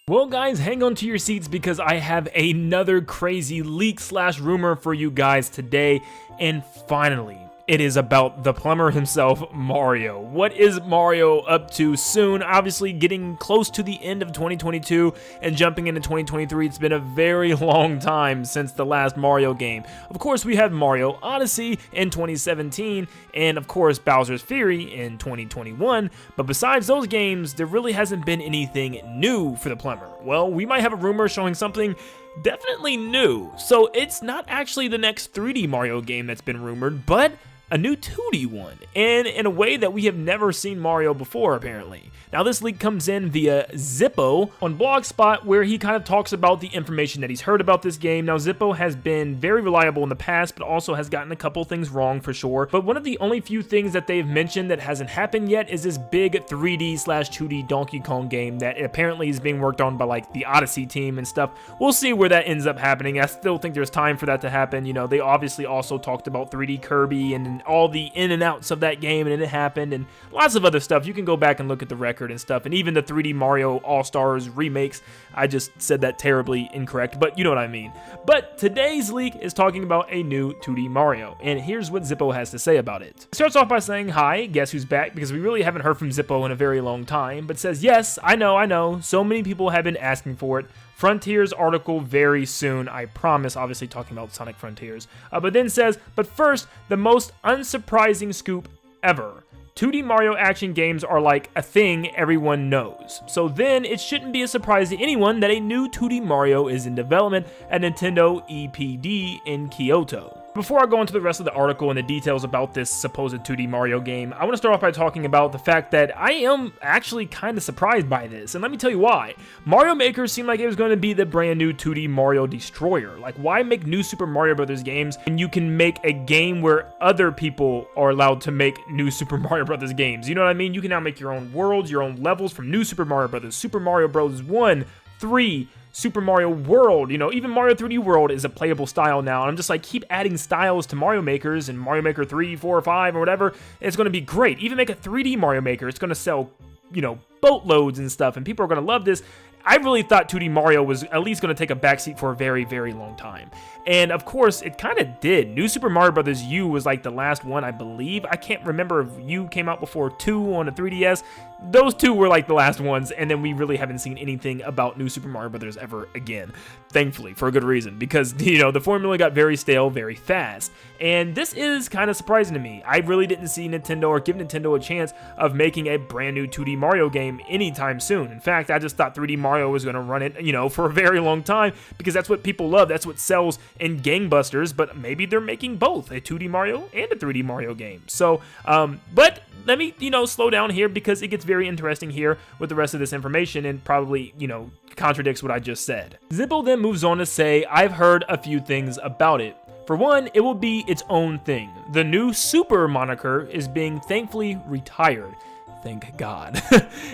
Well guys, hang on to your seats because I have another crazy leak slash rumor for you guys today, and finally, it is about the plumber himself, Mario. What is Mario up to soon? Obviously getting close to the end of 2022 and jumping into 2023. It's been a very long time since the last Mario game. Of course, we had Mario Odyssey in 2017 and of course Bowser's Fury in 2021, but besides those games, there really hasn't been anything new for the plumber. Well, we might have a rumor showing something definitely new. So it's not actually the next 3D Mario game that's been rumored, but a new 2D one, and in a way that we have never seen Mario before, apparently. Now, this leak comes in via Zippo on Blogspot, where he kind of talks about the information that he's heard about this game. Now, Zippo has been very reliable in the past, but also has gotten a couple things wrong for sure. But one of the only few things that they've mentioned that hasn't happened yet is this big 3D slash 2D Donkey Kong game that apparently is being worked on by like the Odyssey team and stuff. We'll see where that ends up happening. I still think there's time for that to happen. You know, they obviously also talked about 3D Kirby and all the in and outs of that game, and it happened, and lots of other stuff. You can go back and look at the record and stuff, and even the 3D Mario All-Stars remakes. I just said that terribly incorrect, but you know what I mean. But today's leak is talking about a new 2D Mario, and here's what Zippo has to say about it. It starts off by saying, "Hi, guess who's back?" because we really haven't heard from Zippo in a very long time, but says, "Yes, I know, so many people have been asking for it. Frontiers article very soon, I promise," obviously talking about Sonic Frontiers. But then says, "But first, the most unsurprising scoop ever. 2D Mario action games are like a thing everyone knows. So then it shouldn't be a surprise to anyone that a new 2D Mario is in development at Nintendo EPD in Kyoto." Before I go into the rest of the article and the details about this supposed 2D Mario game, I want to start off by talking about the fact that I am actually kind of surprised by this, and let me tell you why. Mario Maker seemed like it was going to be the brand new 2D Mario destroyer. Like, why make new Super Mario Bros. Games when you can make a game where other people are allowed to make new Super Mario Bros. Games? You know what I mean? You can now make your own worlds, your own levels from new Super Mario Bros., Super Mario Bros. 1, 3, Super Mario World, you know, even Mario 3D World is a playable style now. And I'm just like, keep adding styles to Mario Makers and Mario Maker 3, 4, 5, or whatever. It's going to be great. Even make a 3D Mario Maker. It's going to sell, you know, boatloads and stuff, and people are going to love this. I really thought 2D Mario was at least going to take a backseat for a very, very long time. And of course, it kind of did. New Super Mario Bros. U was like the last one, I believe. I can't remember if U came out before 2 on the 3DS. Those two were like the last ones, and then we really haven't seen anything about New Super Mario Bros. Ever again. Thankfully, for a good reason, because, you know, the formula got very stale very fast. And this is kind of surprising to me. I really didn't see Nintendo or give Nintendo a chance of making a brand new 2D Mario game anytime soon. In fact, I just thought 3D Mario was going to run it, you know, for a very long time, because that's what people love. That's what sells in gangbusters, but maybe they're making both a 2D Mario and a 3D Mario game. So, but let me, you know, slow down here because it gets very interesting here with the rest of this information and probably, you know, contradicts what I just said. Zippo then moves on to say, "I've heard a few things about it. For one, it will be its own thing. The new Super moniker is being thankfully retired. Thank God.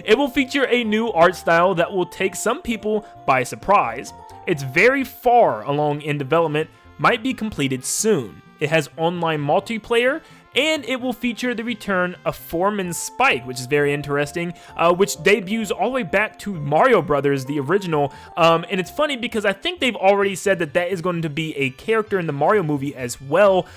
It will feature a new art style that will take some people by surprise. It's very far along in development, might be completed soon. It has online multiplayer, and it will feature the return of Foreman Spike, which is very interesting, which debuts all the way back to Mario Brothers, the original. And it's funny because I think they've already said that that is going to be a character in the Mario movie as well.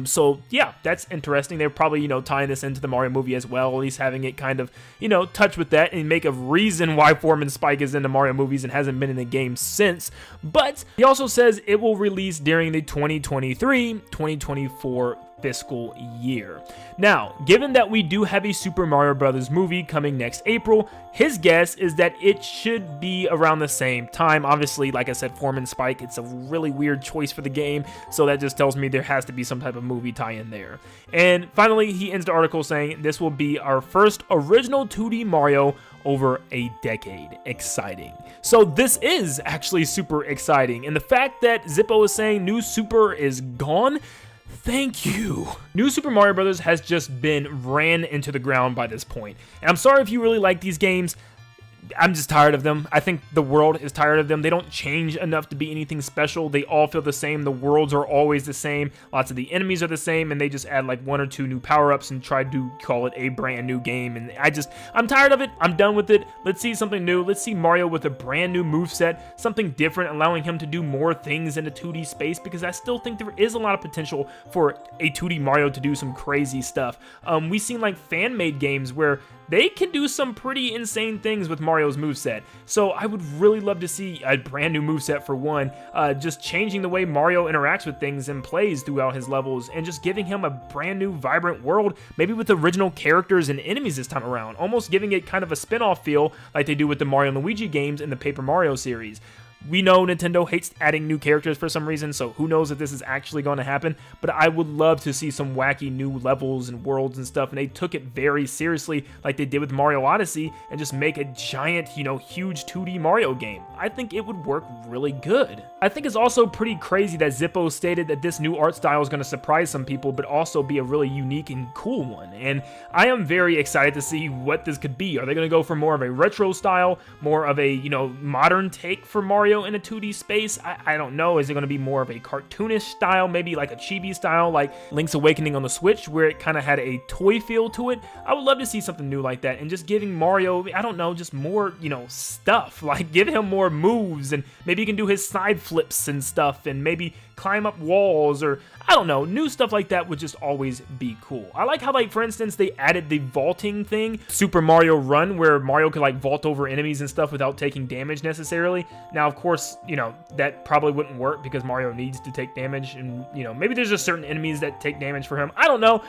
So yeah, that's interesting. They're probably, you know, tying this into the Mario movie as well, at least having it kind of, you know, touch with that and make a reason why Foreman Spike is in the Mario movies and hasn't been in the game since. But he also says it will release during the 2023-2024 fiscal year. Now, given that we do have a Super Mario Bros. Movie coming next April, his guess is that it should be around the same time. Obviously, like I said, Foreman Spike, it's a really weird choice for the game, so that just tells me there has to be some type of movie tie-in there. And finally, he ends the article saying, "This will be our first original 2D Mario over a decade." Exciting. So this is actually super exciting, and the fact that Zippo is saying new Super is gone, thank you. New Super Mario Bros. Has just been ran into the ground by this point. And I'm sorry if you really like these games. I'm just tired of them. I think the world is tired of them. They don't change enough to be anything special. They all feel the same. The worlds are always the same. Lots of the enemies are the same, and they just add like 1 or 2 new power-ups and try to call it a brand new game. And I'm tired of it. I'm done with it. Let's see something new. Let's see Mario with a brand new moveset, something different, allowing him to do more things in a 2D space, because I still think there is a lot of potential for a 2D Mario to do some crazy stuff. We've seen like fan-made games where they can do some pretty insane things with Mario's moveset. So I would really love to see a brand new moveset for one, just changing the way Mario interacts with things and plays throughout his levels, and just giving him a brand new vibrant world, maybe with original characters and enemies this time around, almost giving it kind of a spin-off feel like they do with the Mario and Luigi games in the Paper Mario series. We know Nintendo hates adding new characters for some reason, so who knows if this is actually going to happen, but I would love to see some wacky new levels and worlds and stuff, and they took it very seriously like they did with Mario Odyssey, and just make a giant, huge 2D Mario game. I think it would work really good. I think it's also pretty crazy that Zippo stated that this new art style is going to surprise some people, but also be a really unique and cool one, and I am very excited to see what this could be. Are they going to go for more of a retro style, more of a, modern take for Mario in a 2D space? I don't know. Is it going to be more of a cartoonish style, maybe like a chibi style like Link's Awakening on the Switch, where it kind of had a toy feel to it? I would love to see something new like that, and just giving Mario, I don't know, just more, stuff. Like, give him more moves, and maybe he can do his side flips and stuff, and maybe climb up walls, or I don't know, new stuff like that would just always be cool. I like how, like, for instance, they added the vaulting thing, Super Mario Run, where Mario could like vault over enemies and stuff without taking damage necessarily. Now, of course, that probably wouldn't work because Mario needs to take damage, and maybe there's just certain enemies that take damage for him. I don't know.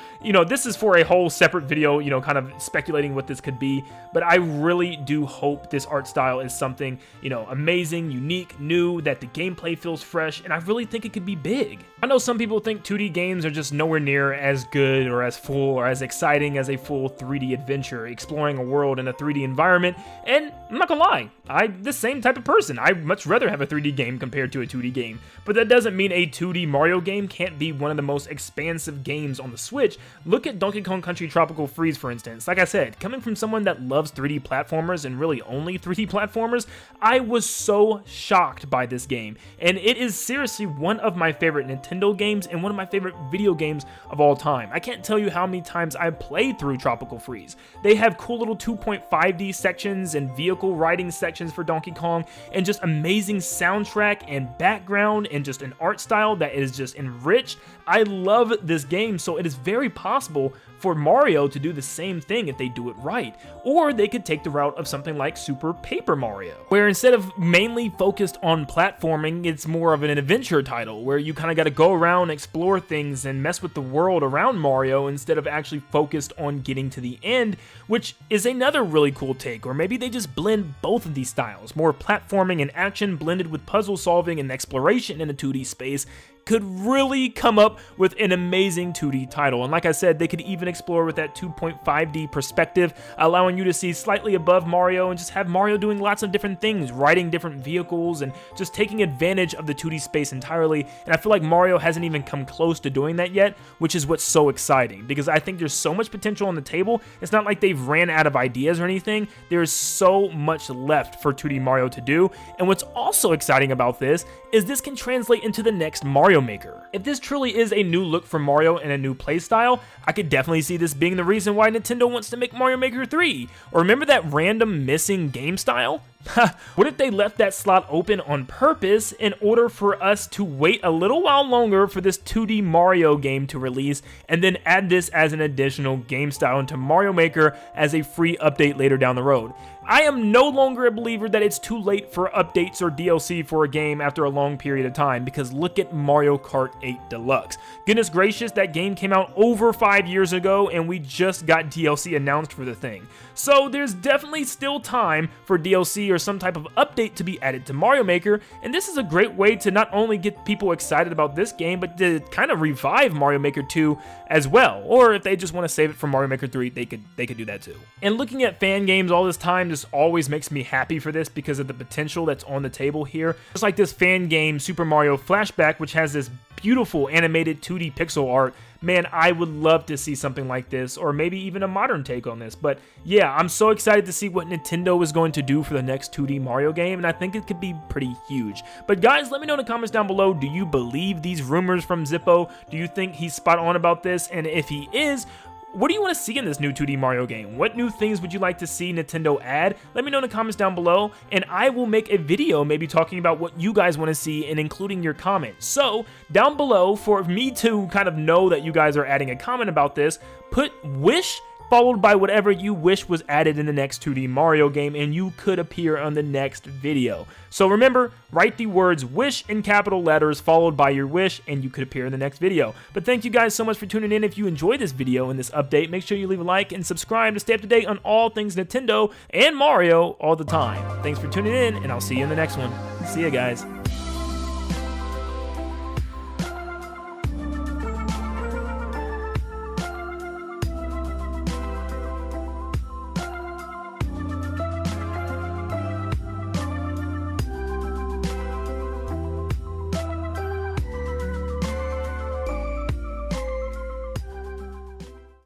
This is for a whole separate video, kind of speculating what this could be, but I really do hope this art style is something, amazing, unique, new, that the gameplay feels fresh, and I really think it could be big. I know some people think 2D games are just nowhere near as good or as full or as exciting as a full 3D adventure, exploring a world in a 3D environment, and I'm not gonna lie, I'm the same type of person. I'd much rather have a 3D game compared to a 2D game, but that doesn't mean a 2D Mario game can't be one of the most expansive games on the Switch. Look at Donkey Kong Country Tropical Freeze, for instance. Like I said, coming from someone that loves 3D platformers and really only 3D platformers, I was so shocked by this game, and it is seriously one of my favorite Nintendo games and one of my favorite video games of all time. I can't tell you how many times I played through Tropical Freeze. They have cool little 2.5D sections and vehicle riding sections for Donkey Kong, and just amazing soundtrack and background, and just an art style that is just enriched. I love this game, so it is very possible for Mario to do the same thing if they do it right. Or they could take the route of something like Super Paper Mario, where instead of mainly focused on platforming, it's more of an adventure title, where you kind of got to go around, explore things, and mess with the world around Mario instead of actually focused on getting to the end, which is another really cool take. Or maybe they just blend both of these styles, more platforming and action blended with puzzle solving and exploration in a 2D space, could really come up with an amazing 2D title. And like I said, they could even explore with that 2.5D perspective, allowing you to see slightly above Mario and just have Mario doing lots of different things, riding different vehicles, and just taking advantage of the 2D space entirely. And I feel like Mario hasn't even come close to doing that yet, which is what's so exciting, because I think there's so much potential on the table. It's not like they've ran out of ideas or anything. There's so much left for 2D Mario to do. And what's also exciting about this is this can translate into the next Mario Maker. If this truly is a new look for Mario and a new playstyle, I could definitely see this being the reason why Nintendo wants to make Mario Maker 3. Or remember that random missing game style? What if they left that slot open on purpose in order for us to wait a little while longer for this 2D Mario game to release, and then add this as an additional game style into Mario Maker as a free update later down the road? I am no longer a believer that it's too late for updates or DLC for a game after a long period of time, because look at Mario Kart 8 Deluxe. Goodness gracious, that game came out over 5 years ago, and we just got DLC announced for the thing. So there's definitely still time for DLC or some type of update to be added to Mario Maker, and this is a great way to not only get people excited about this game, but to kind of revive Mario Maker 2 as well. Or if they just want to save it for Mario Maker 3, they could do that too. And looking at fan games all this time just always makes me happy for this, because of the potential that's on the table here. Just like this fan game Super Mario Flashback, which has this beautiful animated 2D pixel art man, I would love to see something like this, or maybe even a modern take on this. But yeah, I'm so excited to see what Nintendo is going to do for the next 2D Mario game, and I think it could be pretty huge. But guys, let me know in the comments down below, do you believe these rumors from Zippo? Do you think he's spot on about this? And if he is, what do you want to see in this new 2D Mario game? What new things would you like to see Nintendo add? Let me know in the comments down below, and I will make a video maybe talking about what you guys want to see and including your comments. So, down below, for me to kind of know that you guys are adding a comment about this, put wish followed by whatever you wish was added in the next 2D Mario game, and you could appear on the next video. So remember, write the words wish in capital letters followed by your wish, and you could appear in the next video. But thank you guys so much for tuning in. If you enjoyed this video and this update, make sure you leave a like and subscribe to stay up to date on all things Nintendo and Mario all the time. Thanks for tuning in, and I'll see you in the next one. See ya, guys.